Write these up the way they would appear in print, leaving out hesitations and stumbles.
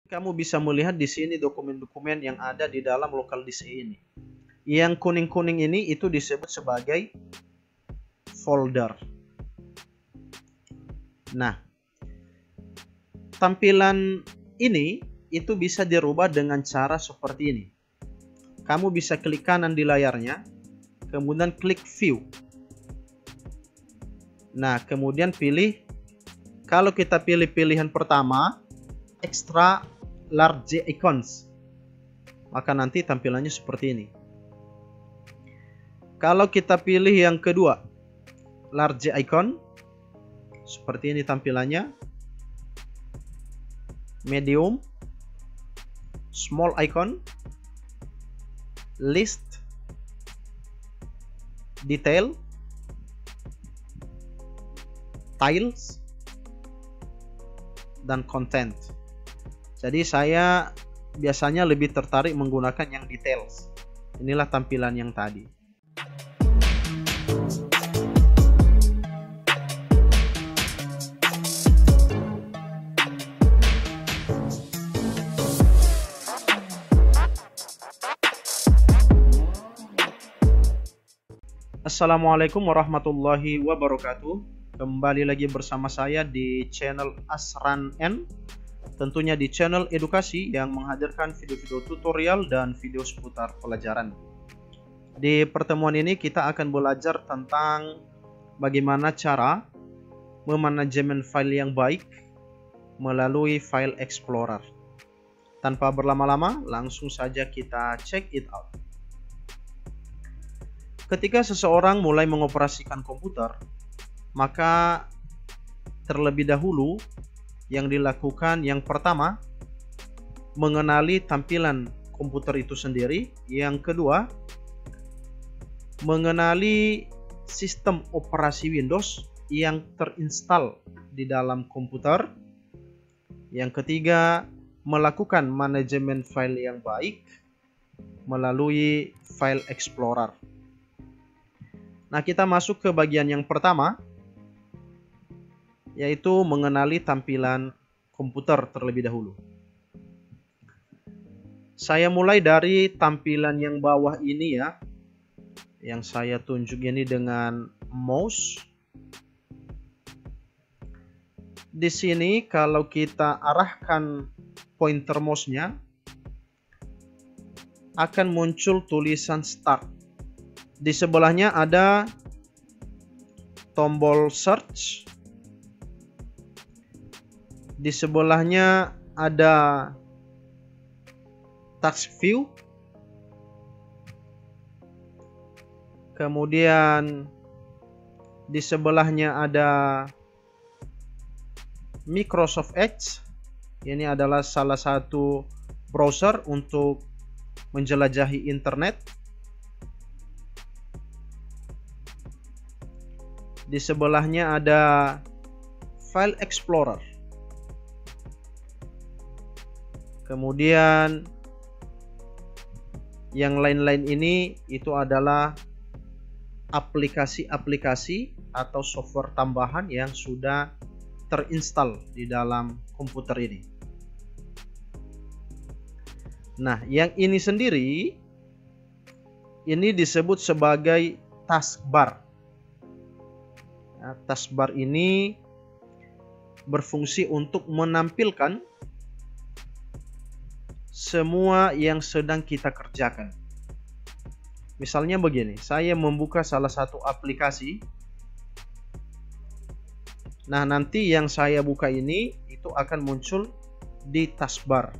Kamu bisa melihat di sini dokumen-dokumen yang ada di dalam local disk ini. Yang kuning-kuning ini itu disebut sebagai folder. Nah, tampilan ini itu bisa dirubah dengan cara seperti ini. Kamu bisa klik kanan di layarnya, kemudian klik view. Nah, kemudian pilih, kalau kita pilih pilihan pertama, extra large icons, maka nanti tampilannya seperti ini. Kalau kita pilih yang kedua, large icon, seperti ini tampilannya. Medium, small icon, list, detail, tiles, dan content. Jadi saya biasanya lebih tertarik menggunakan yang details. Inilah tampilan yang tadi. Assalamualaikum warahmatullahi wabarakatuh. Kembali lagi bersama saya di channel Asran N. Tentunya di channel edukasi yang menghadirkan video-video tutorial dan video seputar pelajaran. Di pertemuan ini kita akan belajar tentang bagaimana cara memanajemen file yang baik melalui File Explorer. Tanpa berlama-lama, langsung saja kita check it out. Ketika seseorang mulai mengoperasikan komputer, maka terlebih dahulu yang dilakukan yang pertama, mengenali tampilan komputer itu sendiri. Yang kedua, mengenali sistem operasi Windows yang terinstal di dalam komputer. Yang ketiga, melakukan manajemen file yang baik melalui File Explorer. Nah, kita masuk ke bagian yang pertama, yaitu mengenali tampilan komputer terlebih dahulu. Saya mulai dari tampilan yang bawah ini ya, yang saya tunjuk ini dengan mouse. Di sini kalau kita arahkan pointer mouse-nya, akan muncul tulisan start. Di sebelahnya ada tombol search. Di sebelahnya ada task view. Kemudian di sebelahnya ada Microsoft Edge. Ini adalah salah satu browser untuk menjelajahi internet. Di sebelahnya ada File Explorer. Kemudian yang lain-lain ini itu adalah aplikasi-aplikasi atau software tambahan yang sudah terinstal di dalam komputer ini. Nah, yang ini sendiri ini disebut sebagai taskbar. Nah, taskbar ini berfungsi untuk menampilkan semua yang sedang kita kerjakan. Misalnya begini, saya membuka salah satu aplikasi. Nah, nanti yang saya buka ini itu akan muncul di taskbar.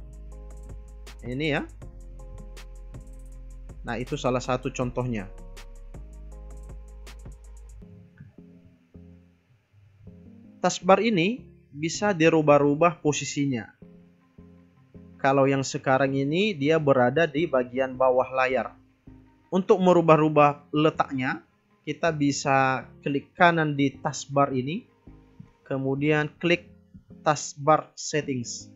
Ini ya. Nah, itu salah satu contohnya. Taskbar ini bisa dirubah-rubah posisinya. Kalau yang sekarang ini dia berada di bagian bawah layar. Untuk merubah-rubah letaknya, kita bisa klik kanan di taskbar ini, kemudian klik taskbar settings.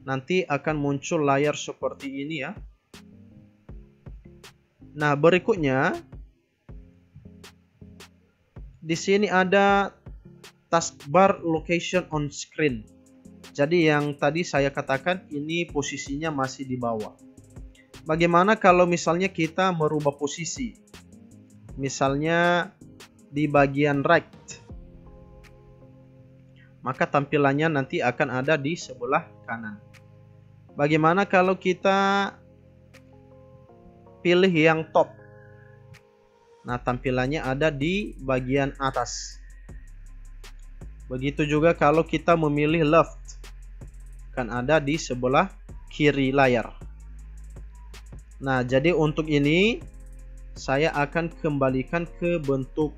Nanti akan muncul layar seperti ini ya. Nah, berikutnya di sini ada taskbar location on screen. Jadi yang tadi saya katakan ini posisinya masih di bawah. Bagaimana kalau misalnya kita merubah posisi? Misalnya di bagian right. Maka tampilannya nanti akan ada di sebelah kanan. Bagaimana kalau kita pilih yang top? Nah, tampilannya ada di bagian atas. Begitu juga kalau kita memilih left, kan ada di sebelah kiri layar. Nah, jadi untuk ini saya akan kembalikan ke bentuk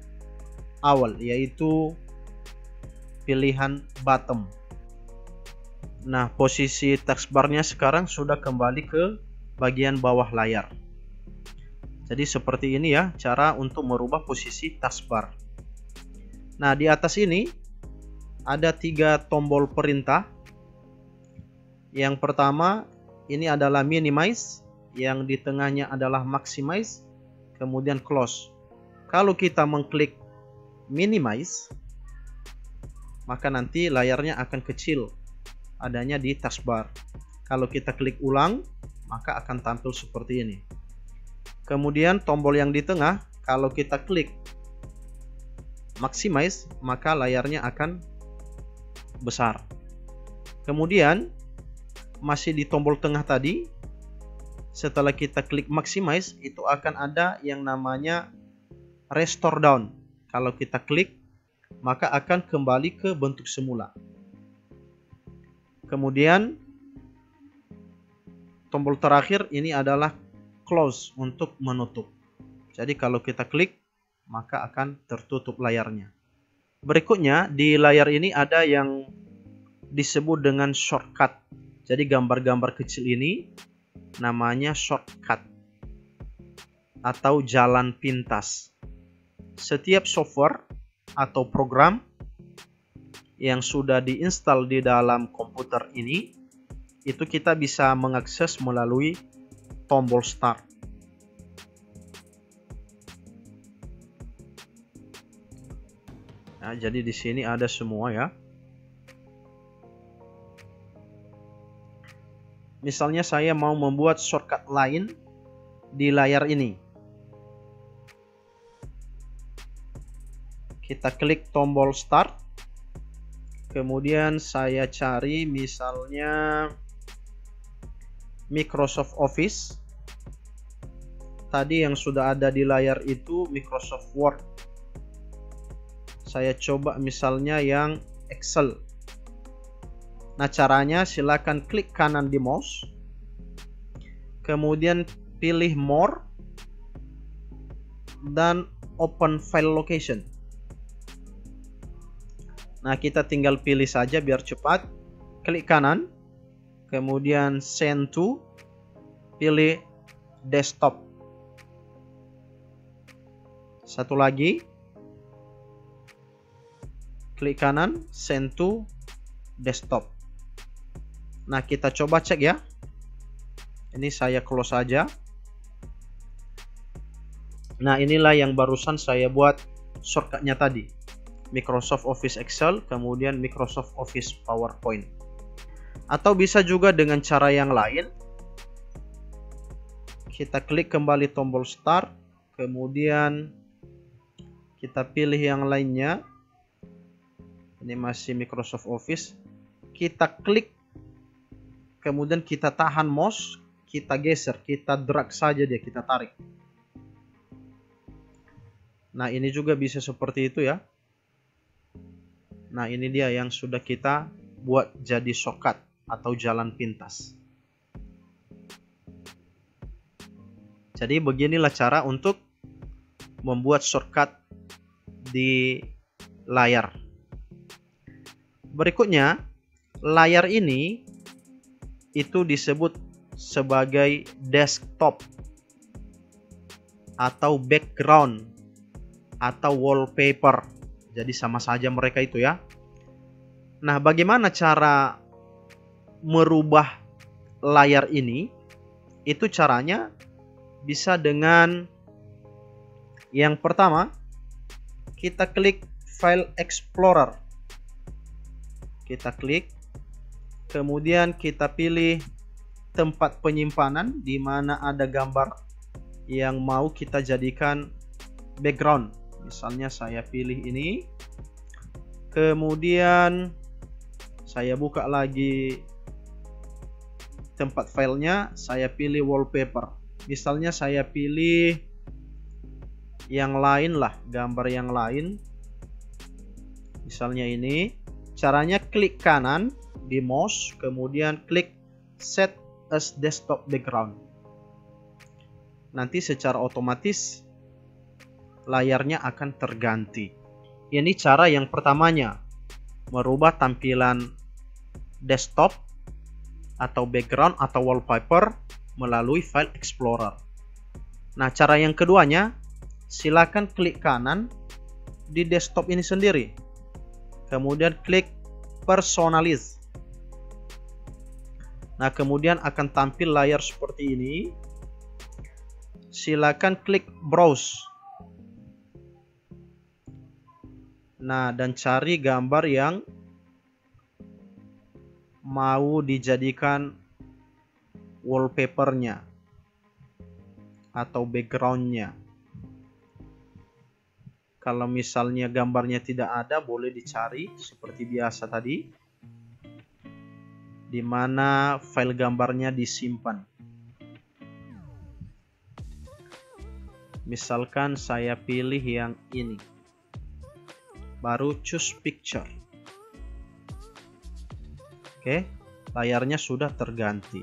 awal, yaitu pilihan bottom. Nah, posisi taskbarnya sekarang sudah kembali ke bagian bawah layar. Jadi seperti ini ya cara untuk merubah posisi taskbar. Nah, di atas ini ada 3 tombol perintah. Yang pertama ini adalah minimize, yang di tengahnya adalah maximize, kemudian close. Kalau kita mengklik minimize, maka nanti layarnya akan kecil, adanya di taskbar. Kalau kita klik ulang, maka akan tampil seperti ini. Kemudian tombol yang di tengah, kalau kita klik maximize, maka layarnya akan besar. Kemudian masih di tombol tengah tadi, setelah kita klik maximize, itu akan ada yang namanya restore down. Kalau kita klik, maka akan kembali ke bentuk semula. Kemudian tombol terakhir ini adalah close, untuk menutup. Jadi kalau kita klik, maka akan tertutup layarnya. Berikutnya di layar ini ada yang disebut dengan shortcut. Jadi gambar-gambar kecil ini namanya shortcut atau jalan pintas. Setiap software atau program yang sudah diinstal di dalam komputer ini, itu kita bisa mengakses melalui tombol start. Nah, jadi di sini ada semua ya. Misalnya saya mau membuat shortcut lain di layar ini. Kita klik tombol start. Kemudian saya cari misalnya Microsoft Office. Tadi yang sudah ada di layar itu Microsoft Word. Saya coba misalnya yang Excel. Nah, caranya silakan klik kanan di mouse. Kemudian pilih More dan Open File Location. Nah, kita tinggal pilih saja biar cepat. Klik kanan. Kemudian Send to. Pilih Desktop. Satu lagi. Klik kanan, Send to Desktop. Nah, kita coba cek ya. Ini saya close saja. Nah, inilah yang barusan saya buat shortcutnya tadi. Microsoft Office Excel, kemudian Microsoft Office PowerPoint. Atau bisa juga dengan cara yang lain. Kita klik kembali tombol Start, kemudian kita pilih yang lainnya. Ini masih Microsoft Office. Kita klik, kemudian kita tahan mouse, kita geser, kita drag saja dia, kita tarik. Nah, ini juga bisa seperti itu ya. Nah, ini dia yang sudah kita buat jadi shortcut atau jalan pintas. Jadi beginilah cara untuk membuat shortcut di layar. Berikutnya, layar ini itu disebut sebagai desktop atau background atau wallpaper. Jadi sama saja mereka itu ya. Nah, bagaimana cara merubah layar ini? Itu caranya bisa dengan yang pertama, kita klik File Explorer. Kita klik, Kemudian kita pilih tempat penyimpanan di mana ada gambar yang mau kita jadikan background. Misalnya saya pilih ini. Kemudian saya buka lagi tempat filenya, saya pilih wallpaper. Misalnya saya pilih yang lain lah, gambar yang lain. Misalnya ini. Caranya klik kanan di mouse, kemudian klik set as desktop background. Nanti secara otomatis layarnya akan terganti. Ini cara yang pertamanya, merubah tampilan desktop atau background atau wallpaper melalui File Explorer. Nah, cara yang keduanya, silakan klik kanan di desktop ini sendiri. Kemudian klik Personalize. Nah, kemudian akan tampil layar seperti ini. Silakan klik Browse. Nah, dan cari gambar yang mau dijadikan wallpapernya atau backgroundnya. Kalau misalnya gambarnya tidak ada, boleh dicari seperti biasa tadi, di mana file gambarnya disimpan. Misalkan saya pilih yang ini, baru choose picture. Oke, layarnya sudah terganti.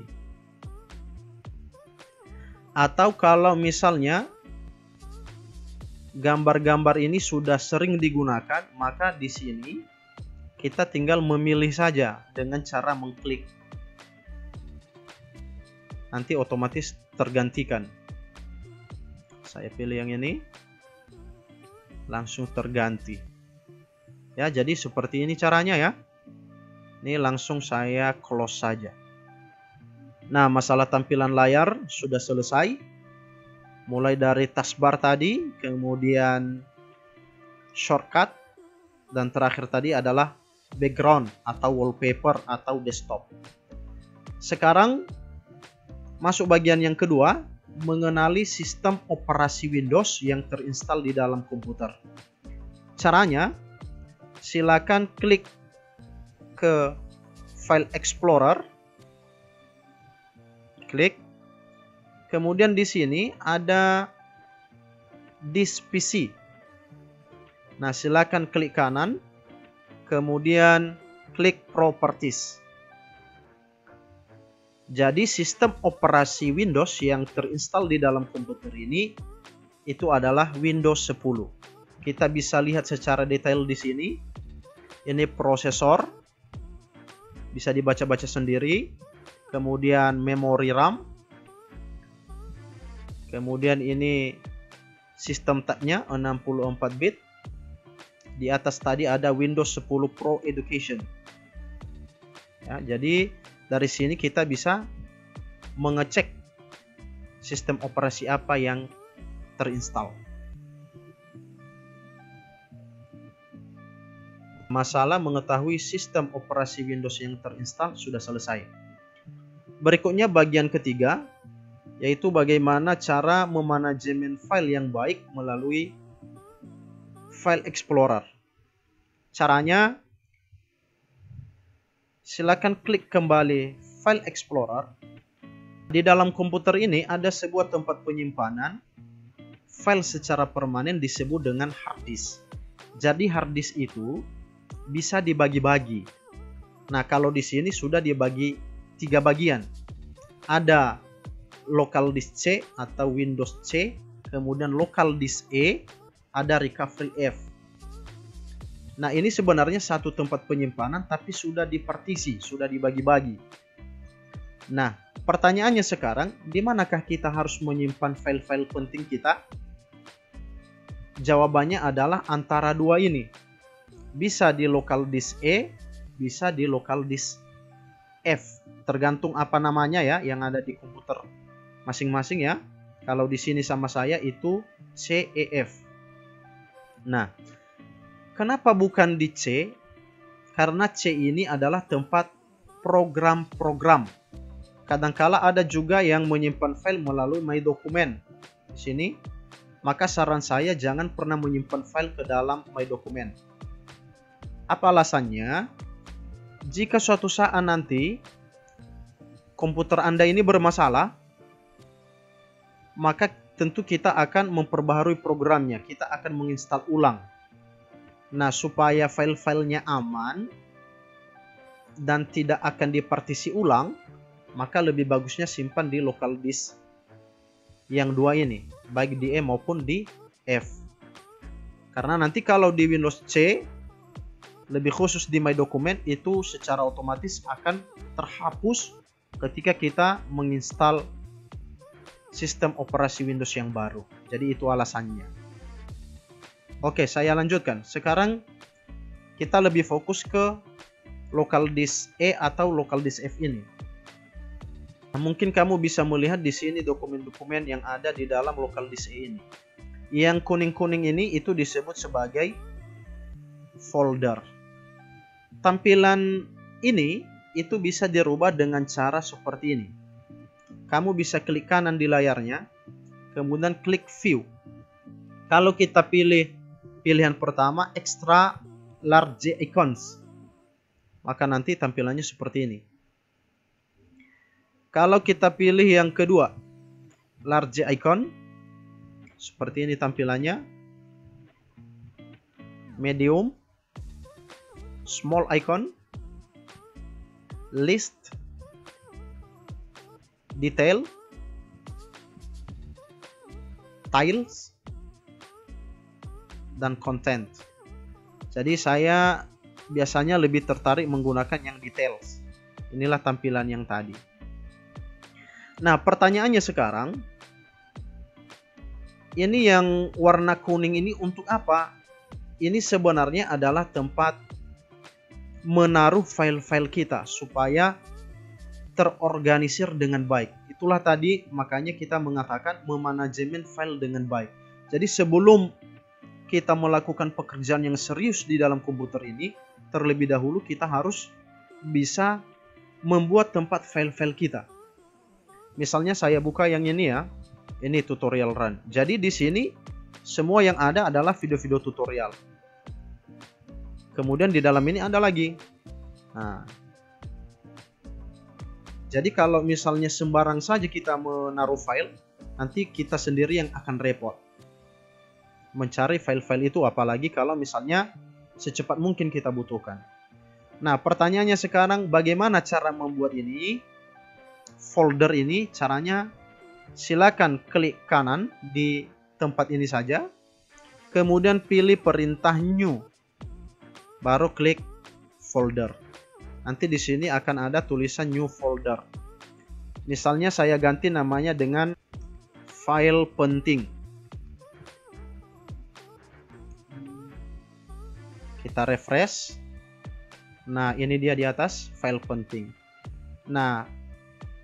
Atau kalau misalnya gambar-gambar ini sudah sering digunakan, maka di sini kita tinggal memilih saja dengan cara mengklik. Nanti otomatis tergantikan. Saya pilih yang ini, langsung terganti. Ya, jadi seperti ini caranya ya. Ini langsung saya close saja. Nah, masalah tampilan layar sudah selesai. Mulai dari taskbar tadi, kemudian shortcut, dan terakhir tadi adalah background atau wallpaper atau desktop. Sekarang masuk bagian yang kedua, mengenali sistem operasi Windows yang terinstal di dalam komputer. Caranya, silakan klik ke File Explorer, klik. Kemudian di sini ada This PC. Nah, silakan klik kanan, kemudian klik Properties. Jadi sistem operasi Windows yang terinstall di dalam komputer ini itu adalah Windows 10. Kita bisa lihat secara detail di sini. Ini prosesor, bisa dibaca-baca sendiri. Kemudian memori RAM. Kemudian ini sistem tabnya 64 bit. Di atas tadi ada Windows 10 Pro Education. Ya, jadi dari sini kita bisa mengecek sistem operasi apa yang terinstall. Masalah mengetahui sistem operasi Windows yang terinstall sudah selesai. Berikutnya bagian ketiga, yaitu bagaimana cara memanajemen file yang baik melalui File Explorer. Caranya, silakan klik kembali File Explorer. Di dalam komputer ini ada sebuah tempat penyimpanan file secara permanen disebut dengan hard disk. Jadi hard disk itu bisa dibagi-bagi. Nah, kalau di sini sudah dibagi 3 bagian. Ada local disk C atau Windows C, kemudian local disk E, ada recovery F. Nah, ini sebenarnya satu tempat penyimpanan tapi sudah dipartisi, sudah dibagi-bagi. Nah, pertanyaannya sekarang, di manakah kita harus menyimpan file-file penting kita? Jawabannya adalah antara dua ini. Bisa di local disk E, bisa di local disk F. Tergantung apa namanya ya yang ada di komputer masing-masing ya. Kalau di sini sama saya itu CEF. Nah, kenapa bukan di C? Karena C ini adalah tempat program-program. Kadangkala ada juga yang menyimpan file melalui My Document. Di sini, maka saran saya jangan pernah menyimpan file ke dalam My Document. Apa alasannya? Jika suatu saat nanti komputer Anda ini bermasalah, maka tentu kita akan memperbaharui programnya. Kita akan menginstal ulang. Nah, supaya file-filenya aman dan tidak akan dipartisi ulang, maka lebih bagusnya simpan di local disk yang dua ini, baik di E maupun di F. Karena nanti kalau di Windows C, lebih khusus di My Document, itu secara otomatis akan terhapus ketika kita menginstal sistem operasi Windows yang baru. Jadi itu alasannya. Oke, saya lanjutkan. Sekarang kita lebih fokus ke local disk E atau local disk F ini. Nah, mungkin kamu bisa melihat di sini dokumen-dokumen yang ada di dalam local disk E ini. Yang kuning-kuning ini itu disebut sebagai folder. Tampilan ini itu bisa dirubah dengan cara seperti ini. Kamu bisa klik kanan di layarnya, kemudian klik view. Kalau kita pilih pilihan pertama, extra large icons, maka nanti tampilannya seperti ini. Kalau kita pilih yang kedua, large icon, seperti ini tampilannya. Medium, small icon, list, detail, tiles, dan content. Jadi saya biasanya lebih tertarik menggunakan yang details. Inilah tampilan yang tadi. Nah, pertanyaannya sekarang, ini yang warna kuning ini untuk apa? Ini sebenarnya adalah tempat menaruh file-file kita supaya terorganisir dengan baik. Itulah tadi makanya kita mengatakan memanajemen file dengan baik. Jadi sebelum kita melakukan pekerjaan yang serius di dalam komputer ini, terlebih dahulu kita harus bisa membuat tempat file-file kita. Misalnya saya buka yang ini ya. Ini tutorial run. Jadi di sini semua yang ada adalah video-video tutorial. Kemudian di dalam ini ada lagi. Nah, jadi kalau misalnya sembarang saja kita menaruh file, nanti kita sendiri yang akan repot mencari file-file itu, apalagi kalau misalnya secepat mungkin kita butuhkan. Nah, pertanyaannya sekarang, bagaimana cara membuat ini? Folder ini caranya, silakan klik kanan di tempat ini saja, kemudian pilih perintah new, baru klik folder. Nanti di sini akan ada tulisan new folder. Misalnya saya ganti namanya dengan file penting. Kita refresh. Nah, ini dia di atas, file penting. Nah,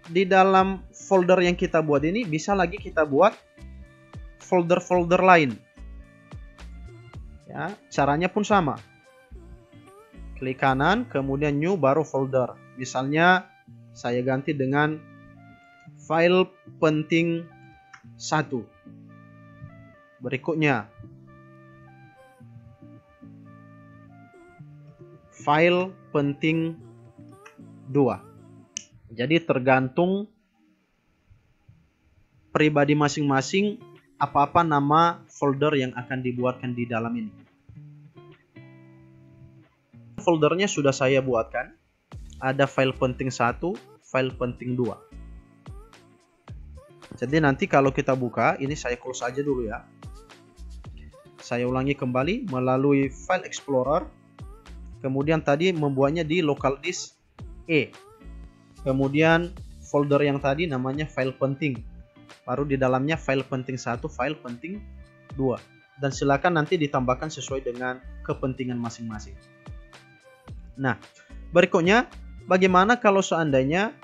di dalam folder yang kita buat ini bisa lagi kita buat folder-folder lain. Ya, caranya pun sama. Klik kanan, kemudian new, baru folder. Misalnya saya ganti dengan file penting 1. Berikutnya file penting 2. Jadi tergantung pribadi masing-masing apa-apa nama folder yang akan dibuatkan di dalam ini. Foldernya sudah saya buatkan. Ada file penting 1, file penting 2. Jadi nanti kalau kita buka, ini saya close aja dulu ya. Saya ulangi kembali melalui File Explorer. Kemudian tadi membuatnya di local disk E. Kemudian folder yang tadi namanya file penting. Baru di dalamnya file penting 1, file penting 2. Dan silakan nanti ditambahkan sesuai dengan kepentingan masing-masing. Nah, berikutnya bagaimana kalau seandainya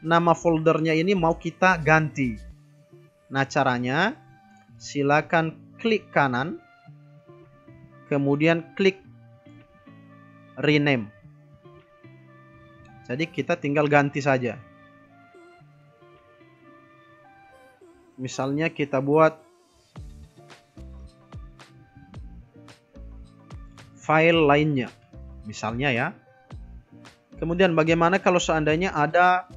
nama foldernya ini mau kita ganti? Nah, caranya silakan klik kanan, kemudian klik rename. Jadi kita tinggal ganti saja. Misalnya kita buat file lainnya, misalnya ya. Kemudian bagaimana kalau seandainya ada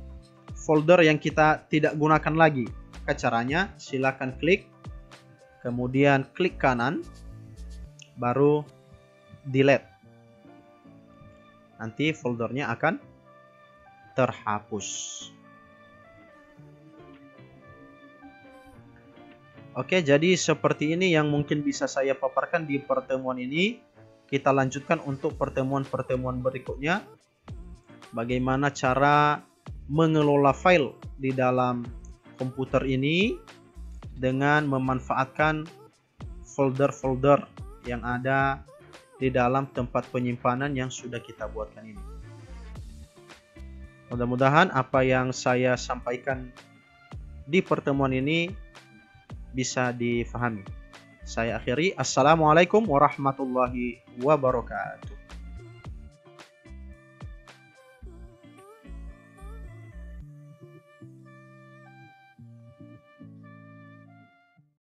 folder yang kita tidak gunakan lagi? Maka caranya silakan klik, kemudian klik kanan, baru delete. Nanti foldernya akan terhapus. Oke, jadi seperti ini yang mungkin bisa saya paparkan di pertemuan ini. Kita lanjutkan untuk pertemuan-pertemuan berikutnya. Bagaimana cara mengelola file di dalam komputer ini dengan memanfaatkan folder-folder yang ada di dalam tempat penyimpanan yang sudah kita buatkan ini. Mudah-mudahan apa yang saya sampaikan di pertemuan ini bisa difahami. Saya akhiri. Assalamualaikum warahmatullahi wabarakatuh.